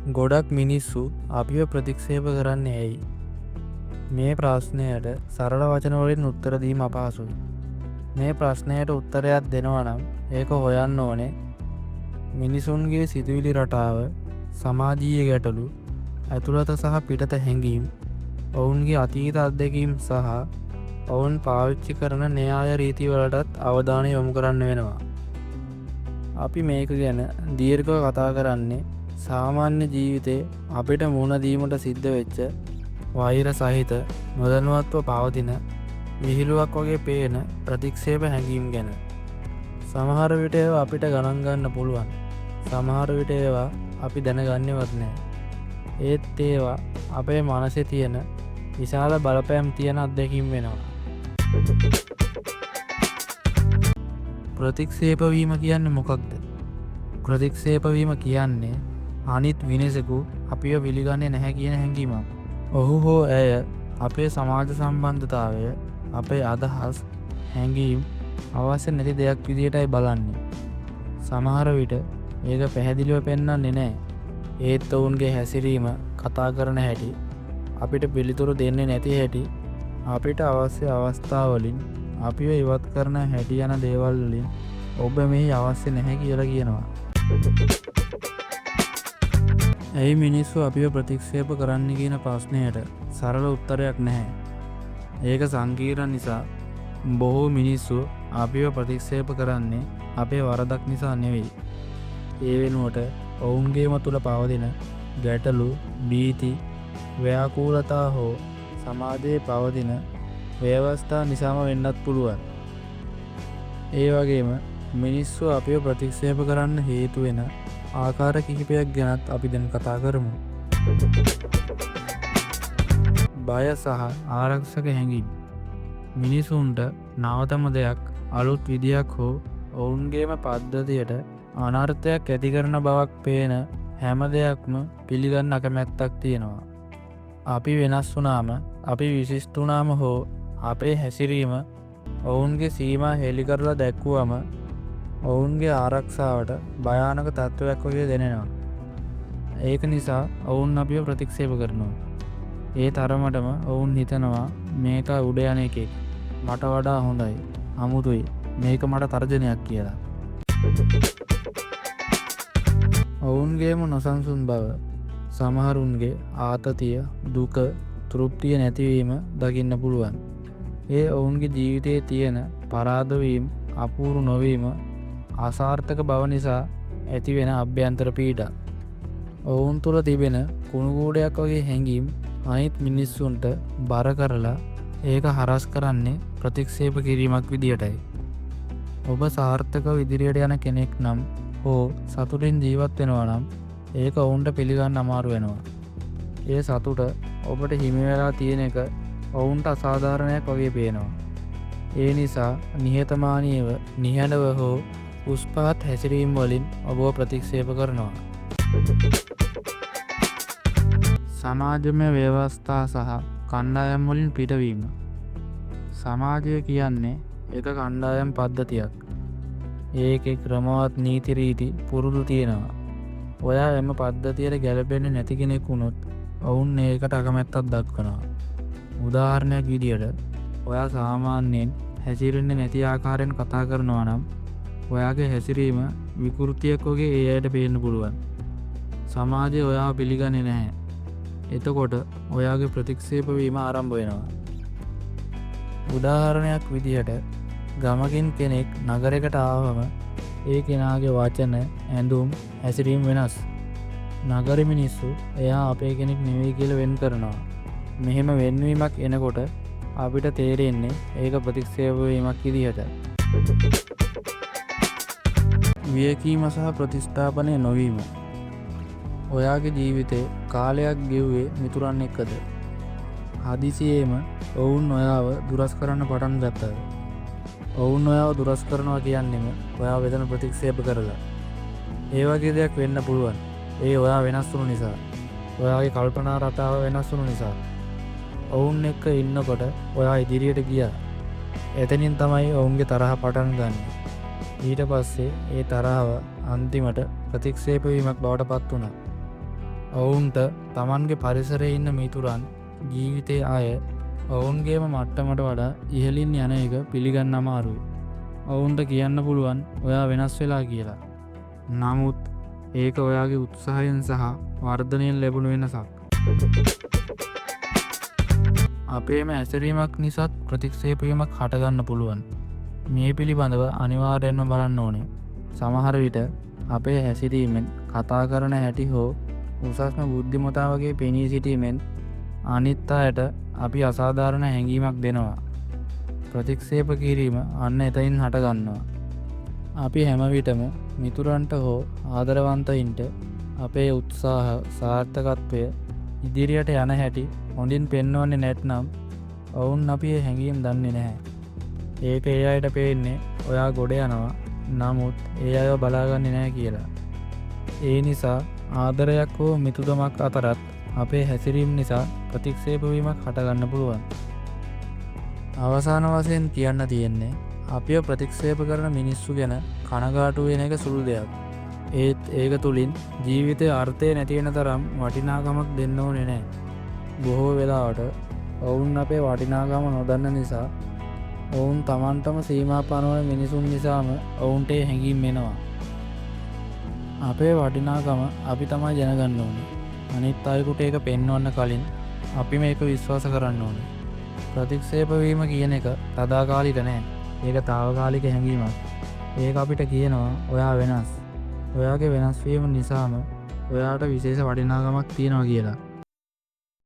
ගොඩක් මිනිස්සු අපිව ප්‍රතික්ෂේප කරන්නේ ඇයි? මේ ප්‍රශ්නයට සරල වචන වලින් උත්තර දීම අපහසුයි. මේ ප්‍රශ්නයට උත්තරයක් දෙනවා නම් ඒක හොයන්න ඕනේ මිනිසුන්ගේ සිතුවිලි රටාව, සමාජීය ගැටලු, ඇතුළත සහ පිටත හැඟීම්, ඔවුන්ගේ අතීත අත්දැකීම් සහ ඔවුන් පාවිච්චි කරන න්‍යාය රීති වලටත් අවධානය යොමු කරන්න වෙනවා. අපි මේක ගැන දීර්ඝව කතා කරන්නේ සාමාන්‍ය ජීවිතේ අපිට මුහුණ දීමට සිද්ධ වෙච්ච වෛර සහිත නොදැනුවත්ව පවතින විහිළුවක් වගේ පේන ප්‍රතික්ෂේප හැඟීම් ගැන. සමහර විට ඒවා අපිට ගණන් ගන්න පුළුවන්. සමහර විට ඒවා අපි දැනගන්නේවත් නැහැ. ඒත් ඒවා අපේ මනසේ තියෙන විශාල බලපෑම් තියෙන අත්දැකීම් වෙනවා. ප්‍රතික්ෂේප වීම කියන්නේ මොකක්ද? ප්‍රතික්ෂේප වීම කියන්නේ අනිත් මිනිසෙකු අපිව පිළිගන්නේ නැහැ කියන හැඟීමක්. ඔහු හෝ ඇය අපේ සමාජ සම්බන්ධතාවය, අපේ අදහස්, හැඟීම් අවශ්‍ය නැති දෙයක් විදියටයි බලන්නේ. සමහර විට ඒක පැහැදිලිව පෙන්වන්නේ නැහැ. ඒත් ඔවුන්ගේ හැසිරීම, කතා කරන හැටි, අපිට පිළිතුරු දෙන්නේ නැති හැටි, අපිට අවශ්‍ය අවස්ථාවලින් අපිව ඉවත් කරන හැටි යන දේවල් වලින් ඔබ මෙහි අවශ්‍ය නැහැ කියලා කියනවා. ඇයි මිනිස්සු අපිව ප්‍රතික්ෂේප කරන්න කියන ප්‍රශ්නයට සරල උත්තරයක් නැහැ. ඒක සංකීර්ණ නිසා බොහෝ මිනිස්සු අපිව ප්‍රතික්ෂේප කරන්නේ අපේ වරදක් නිසා නෙවෙයි. ඒ වෙනුවට ඔවුන්ගේම තුළ පවතින ගැටලු, භීති, ව්‍යාකූලතා හෝ සමාජයේ පවතින ව්‍යවස්ථා නිසාම වෙන්නත් පුළුවන්. ඒ වගේම මිනිස්සු අපිව ප්‍රතික්ෂේප කරන්න හේතු වෙන ආකාර කිහිපයක් ගැනත් අපි දැන් කතා කරමු. බය සහ ආරක්ෂක හැඟීම්. මිනිසුන්ට නවතම දෙයක්, අලුත් විදියක් හෝ ඔවුන්ගේම පද්ධතියට අනර්ථයක් ඇති කරන බවක් පේන හැම දෙයක්ම පිළිගන්න අකමැත්තක් තියෙනවා. අපි වෙනස් වුණාම, අපි විශිෂ්ට වුණාම හෝ අපේ හැසිරීම ඔවුන්ගේ සීමා හෙළි කරලා දැක්වුවම ඔවුන්ගේ ආරක්ෂාවට භයානක තත්ත්වයක් වගේ දැනෙනවා. ඒක නිසා ඔවුන් අපිව ප්‍රතික්ෂේප කරනවා. ඒ තරමටම ඔවුන් හිතනවා මේක උඩ යන එකෙක්, මට වඩා හොඳයි, අමුතුයි, මේක මට තර්ජනයක් කියලා. ඔවුන්ගේම නොසන්සුන් බව, සමහරුන්ගේ ආතතිය, දුක, තෘප්තිය නැතිවීම දකින්න පුළුවන්. ඒ ඔවුන්ගේ ජීවිතයේ තියෙන පරාදවීම්, අපූරු නොවීම, අසාර්ථක බව නිසා ඇතිවෙන අභ්‍යන්තර පීඩා. ඔවුන් තුළ තිබෙන කුණුගූඩයක් වගේ හැඟීම් අනිත් මිනිස්සුන්ට බර කරලා ඒක හරස් කරන්නේ ප්‍රතික්ෂේප කිරීමක් විදියටයි. ඔබ සාර්ථකව ඉදිරියට යන කෙනෙක් නම් හෝ සතුටින් ජීවත් වෙනවා නම් ඒක ඔවුන්ට පිළිගන්න අමාරු වෙනවා. ඒ සතුට ඔබට හිමි වෙලා තියෙන එක ඔවුන්ට අසාධාරණයක් වගේ පේනවා. ඒ නිසා නිහතමානීව, නිහඬව හෝ උස්පහත් හැසිරීම් වලින් ඔබව ප්‍රතික්ෂේප කරනවා. සමාජමය ව්‍යවස්ථා සහ කණ්ඩායම් වලින් පිටවීම. සමාජය කියන්නේ එක කණ්ඩායම් පද්ධතියක්. ඒකේ ක්‍රමවත් නීති රීති පුරුදු තියෙනවා. ඔයා එම පද්ධතියට ගැලපෙන්නේ නැති කෙනෙක් වුණොත් ඔවුන් ඒකට අකමැත්තක් දක්වනවා. උදාහරණයක් විදියට ඔයා සාමාන්‍යයෙන් හැසිරෙන්නේ නැති ආකාරයෙන් කතා කරනවා නම් ඔයාගේ හැසිරීම විකෘතියක් වගේ ඒ අයට පේන්න පුළුවන්. සමාජය ඔයාව පිළිගන්නේ නැහැ. එතකොට ඔයාගේ ප්‍රතික්ෂේප වීම ආරම්භ වෙනවා. උදාහරණයක් විදියට ගමකින් කෙනෙක් නගරයකට ආවම ඒ කෙනාගේ වචන, ඇඳුම්, හැසිරීම වෙනස්. නගර මිනිස්සු එයා අපේ කෙනෙක් නෙවෙයි කියලා වෙන් කරනවා. මෙහෙම වෙන්වීමක් එනකොට අපිට තේරෙන්නේ ඒක ප්‍රතික්ෂේප වීමක් විදිහට. වියකීම සහ ප්‍රතිස්ථාපනය නොවීම. ඔයාගේ ජීවිතේ කාලයක් ගෙව්වේ මිතුරන් එක්කද? හදිසියේම ඔවුන් ඔයාව දුරස් කරන්න පටන් ගත්තා. ඔවුන් ඔයාව දුරස් කරනවා කියන්නේම ඔයාව වෙන ප්‍රතික්ෂේප කරලා. ඒ වගේ දෙයක් වෙන්න පුළුවන්. ඒ ඔයා වෙනස් වුණු නිසා. ඔයාගේ කල්පනා රටාව වෙනස් වුණු නිසා. ඔවුන් එක්ක ඉන්නකොට ඔයා ඉදිරියට ගියා. එතනින් තමයි ඔවුන්ගේ තරහ පටන් ගන්න. ඊට පස්සේ ඒ තරහව අන්තිමට ප්‍රතික්ෂේප වීමක් බවට පත් වුණා. ඔවුන්ට තමන්ගේ පරිසරයේ ඉන්න මිතුරන් ජීවිතයේ අය ඔවුන්ගේම මට්ටමට වඩා ඉහලින් යන එක පිළිගන්න අමාරුයි. ඔවුන්ට කියන්න පුළුවන් ඔයා වෙනස් වෙලා කියලා. නමුත් ඒක ඔයාගේ උත්සාහයෙන් සහ වර්ධනයෙන් ලැබුණු වෙනසක්. අපේම ඇසිරීමක් නිසාත් ප්‍රතික්ෂේපවීමක් හටගන්න පුළුවන්. මේ පිළිබඳව අනිවාර්යෙන්ම බලන්න ඕනේ. සමහර විට අපේ හැසිරීමෙන් කතා කරන හැටි හෝ උසස්ම බුද්ධිමතා වගේ පෙනී සිටීමෙන් අනිත් අයට අපි අසාධාරණ හැඟීමක් දෙනවා. ප්‍රතික්ෂේප කිරීම අන්න එතයින් හටගන්නවා. අපි හැම විටම මිතුරන්ට හෝ ආදරවන්තයින්ට අපේ උත්සාහ සාර්ථකත්වය ඉදිරියට යන හැටි හොඳින් පෙන්වන්නේ නැත්නම් ඔවුන් අපි හැඟීම් දන්නේ නැහැ. ඒක ඒ අයට පේන්නේ ඔයා ගොඩ යනවා, නමුත් ඒ අයව බලාගන්නේ නැහැ කියලා. ඒ නිසා ආදරයක් හෝ මිතුකමක් අතරත් අපේ හැසිරීම නිසා ප්‍රතික්ෂේපවීමක් හටගන්න පුළුවන්. අවසාන වශයෙන් කියන්න තියෙන්නේ අපිව ප්‍රතික්ෂේප කරන මිනිස්සු ගැන කනගාටු වෙන එක සුළු දෙයක්. ඒත් ඒක තුළින් ජීවිතයේ අර්ථය නැතිවෙන තරම් වටිනාකමක් දෙන්න ඕනේ නැහැ. බොහෝ වෙලාවට ඔවුන් අපේ වටිනාකම නොදන්න නිසා ඔවුන් තමන්ටම සීමා පනවන මිනිසුන් නිසාම ඔවුන්ට හැඟීම් එනවා. අපේ වටිනාකම අපි තමයි දැනගන්න ඕනේ. අනිත් අයෙකුට ඒක පෙන්වන්න කලින් අපි මේක විශ්වාස කරන්න ඕනේ. ප්‍රතික්ෂේපවීම කියන එක සදාකාලික නෑ. ඒක తాවකාලික හැඟීමක්. ඒක අපිට කියනවා ඔයා වෙනස්. ඔයාගේ වෙනස් වීම නිසාම ඔයාට විශේෂ වටිනාකමක් තියෙනවා කියලා.